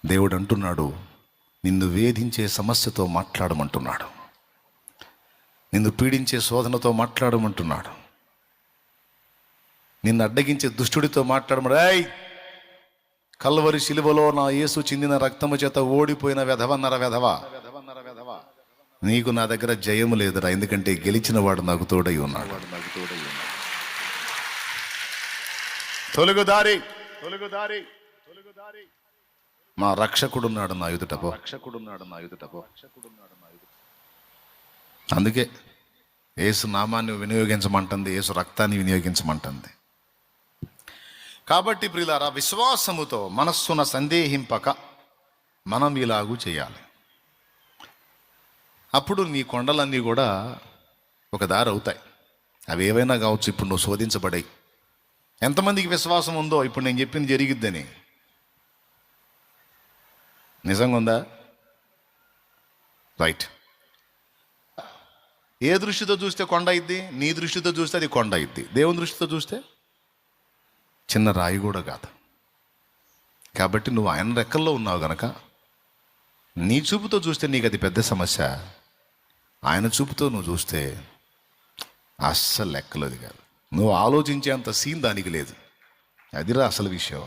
దేవుడు అంటున్నాడు, నిన్ను వేధించే సమస్యతో మాట్లాడమంటున్నాడు, నిన్ను పీడించే శోధనతో మాట్లాడమంటున్నాడు, నిన్ను అడ్డగించే దుష్టుడితో మాట్లాడమడు. కల్వరి శిలువలో నా యేసు చిందిన రక్తము చేత ఓడిపోయిన వెధవన్నర వెధవ, నీకు నా దగ్గర జయము లేదురా, ఎందుకంటే గెలిచిన వాడు నాకు తోడై ఉన్నాడు. తొలుగుదారి తొలుగుదారి తొలుగుదారి మా రక్షకుడున్నాడు నా ఎదుటపో, రక్షకుడున్నాడు నా ఎదుటపో. అందుకే యేసు నామాన్ని వినియోగించమంటుంది, యేసు రక్తాన్ని వినియోగించమంటుంది. కాబట్టి ప్రియులారా, విశ్వాసముతో మనస్సున సందేహింపక మనం ఇలాగూ చేయాలి. అప్పుడు నీ కొండలన్నీ కూడా ఒక దారి అవుతాయి. అవి ఏవైనా కావచ్చు. ఇప్పుడు నువ్వు శోధించబడాయి. ఎంతమందికి విశ్వాసం ఉందో ఇప్పుడు నేను చెప్పింది జరిగిద్దని? నిజంగా ఉందా? రైట్. ఏ దృష్టితో చూస్తే కొండ అయింది? నీ దృష్టితో చూస్తే అది కొండ అయింది. దేవుని దృష్టితో చూస్తే చిన్న రాయి కూడా కాదు. కాబట్టి నువ్వు ఆయన రెక్కల్లో ఉన్నావు గనక నీ చూపుతో చూస్తే నీకు అది పెద్ద సమస్య. ఆయన చూపుతో నువ్వు చూస్తే అస్సలు లెక్కలేదు కాదు. నువ్వు ఆలోచించేంత సీన్ దానికి లేదు. అదిరా అసలు విషయం.